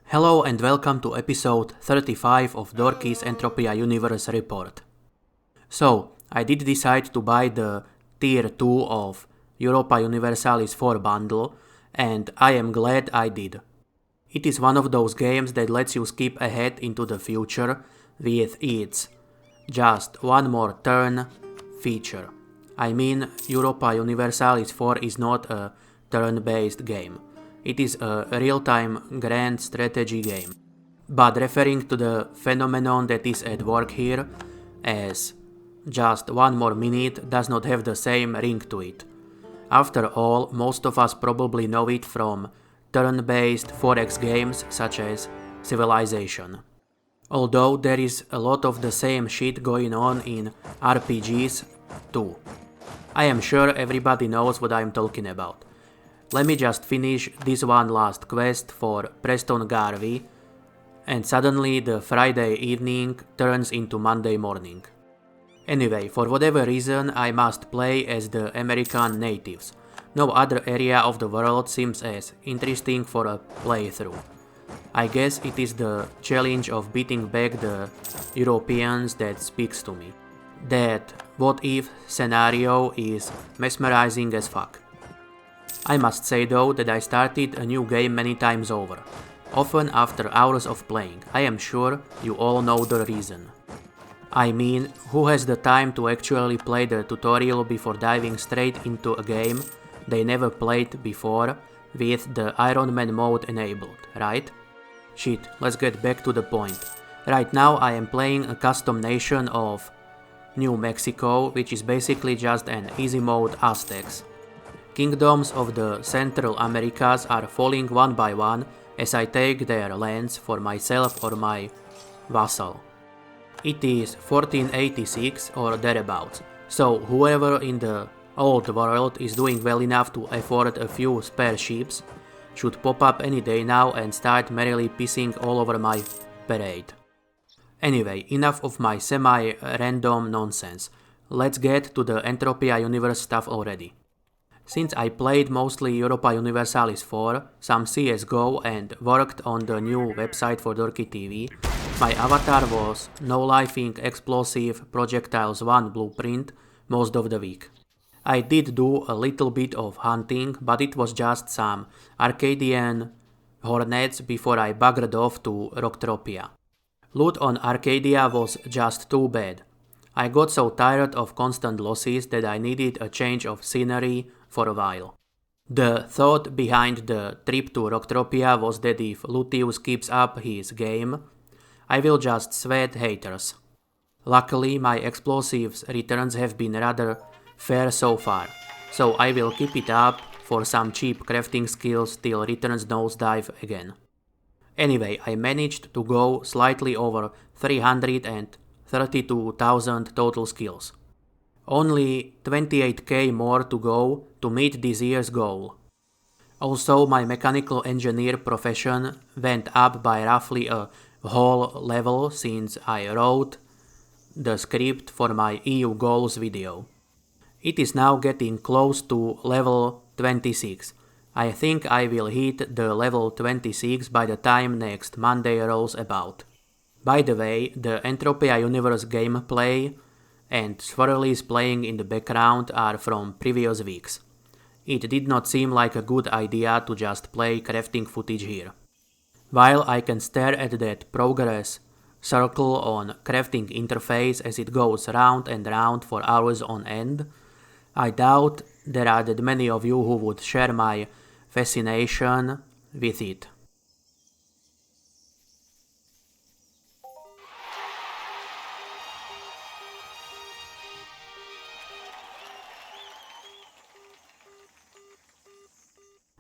Hello and welcome to episode 35 of Dorki's Entropia Universe report. So, I did decide to buy the Tier 2 of Europa Universalis 4 bundle, and I am glad I did. It is one of those games that lets you skip ahead into the future with its just one more turn feature. I mean, Europa Universalis 4 is not a turn-based game. It is a real-time grand strategy game. But referring to the phenomenon that is at work here as just one more minute does not have the same ring to it. After all, most of us probably know it from turn-based 4X games such as Civilization. Although there is a lot of the same shit going on in RPGs too. I am sure everybody knows what I am talking about. Let me just finish this one last quest for Preston Garvey, and suddenly the Friday evening turns into Monday morning. Anyway, for whatever reason I must play as the American natives. No other area of the world seems as interesting for a playthrough. I guess it is the challenge of beating back the Europeans that speaks to me. That what if scenario is mesmerizing as fuck. I must say though that I started a new game many times over, often after hours of playing. I am sure you all know the reason. I mean, who has the time to actually play the tutorial before diving straight into a game they never played before with the Iron Man mode enabled, right? Shit, let's get back to the point. Right now I am playing a custom nation of New Mexico, which is basically just an easy mode Aztecs. Kingdoms of the Central Americas are falling one by one as I take their lands for myself or my vassal. It is 1486 or thereabouts, so whoever in the old world is doing well enough to afford a few spare ships should pop up any day now and start merrily pissing all over my parade. Anyway, enough of my semi-random nonsense. Let's get to the Entropia Universe stuff already. Since I played mostly Europa Universalis 4, some CSGO and worked on the new website for Dorki TV, my avatar was no-lifing explosive projectiles 1 blueprint most of the week. I did do a little bit of hunting, but it was just some Arcadian hornets before I buggered off to Rocktropia. Loot on Arcadia was just too bad. I got so tired of constant losses that I needed a change of scenery for a while. The thought behind the trip to Rocktropia was that if Lucius keeps up his game, I will just sweat haters. Luckily, my explosives returns have been rather fair so far, so I will keep it up for some cheap crafting skills till returns nosedive again. Anyway, I managed to go slightly over 332,000 total skills. Only 28k more to go to meet this year's goal. Also, my mechanical engineer profession went up by roughly a whole level since I wrote the script for my EU goals video. It is now getting close to level 26. I think I will hit the level 26 by the time next Monday rolls about. By the way, the Entropia Universe gameplay and swirlies playing in the background are from previous weeks. It did not seem like a good idea to just play crafting footage here. While I can stare at that progress circle on crafting interface as it goes round and round for hours on end, I doubt there are that many of you who would share my fascination with it.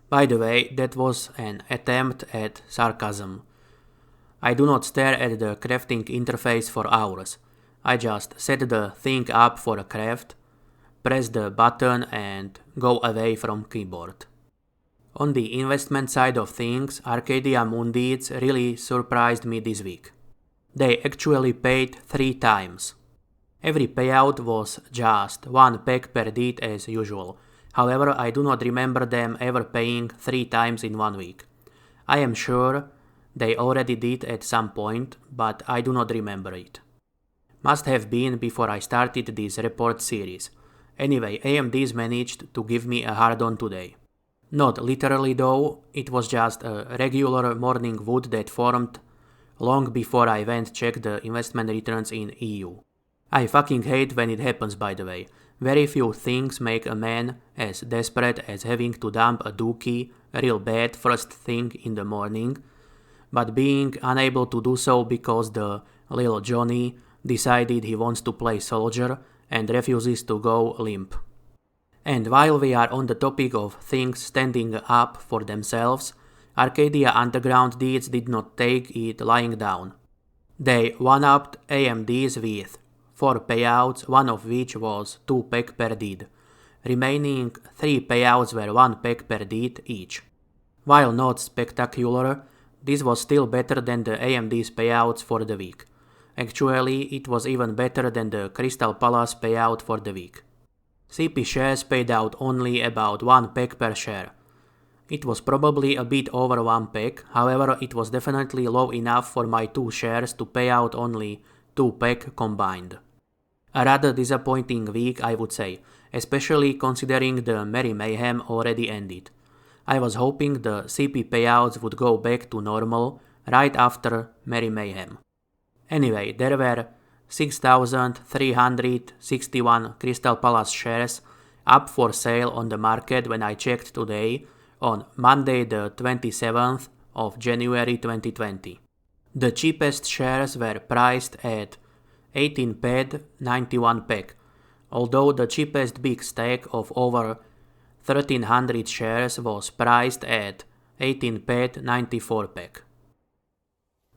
By the way, that was an attempt at sarcasm. I do not stare at the crafting interface for hours. I just set the thing up for a craft, press the button and go away from keyboard. On the investment side of things, Arcadia Mundids really surprised me this week. They actually paid 3 times. Every payout was just 1 pack per deed as usual. However, I do not remember them ever paying 3 times in 1 week. I am sure They already did at some point, but I do not remember it. Must have been before I started this report series. Anyway, AMD's managed to give me a hard-on today. Not literally though, it was just a regular morning wood that formed long before I went check the investment returns in EU. I fucking hate when it happens, by the way. Very few things make a man as desperate as having to dump a Dorki real bad first thing in the morning, but being unable to do so because the little Johnny decided he wants to play soldier and refuses to go limp. And while we are on the topic of things standing up for themselves, Arcadia Underground deeds did not take it lying down. They one-upped AMD's with 4 payouts, one of which was 2 peg per deed. Remaining 3 payouts were 1 peg per deed each. While not spectacular, this was still better than the AMD's payouts for the week. Actually, it was even better than the Crystal Palace payout for the week. CP shares paid out only about 1 peg per share. It was probably a bit over 1 peg, however it was definitely low enough for my 2 shares to pay out only 2 peg combined. A rather disappointing week, I would say, especially considering the Merry Mayhem already ended. I was hoping the CP payouts would go back to normal right after Merry Mayhem. Anyway, there were 6,361 Crystal Palace shares up for sale on the market when I checked today on Monday the 27th of January 2020. The cheapest shares were priced at 18 peg 91 peg, although the cheapest big stack of over 1300 shares was priced at 18 peg 94 peg.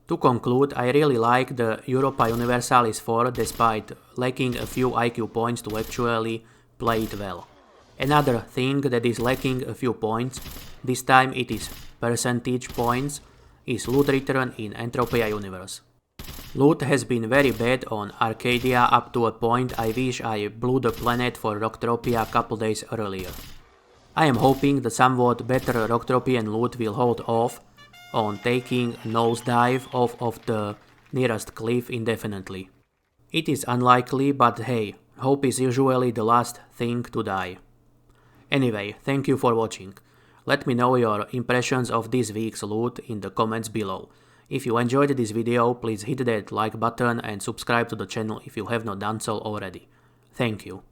To conclude, I really like the Europa Universalis 4 despite lacking a few IQ points to actually play it well. Another thing that is lacking a few points, this time it is percentage points, is loot return in Entropia Universe. Loot has been very bad on Arcadia up to a point I wish I blew the planet for Rocktropia a couple days earlier. I am hoping the somewhat better Rocktropian loot will hold off on taking a nosedive off of the nearest cliff indefinitely. It is unlikely, but hey, hope is usually the last thing to die. Anyway, thank you for watching. Let me know your impressions of this week's loot in the comments below. If you enjoyed this video, please hit that like button and subscribe to the channel if you have not done so already. Thank you.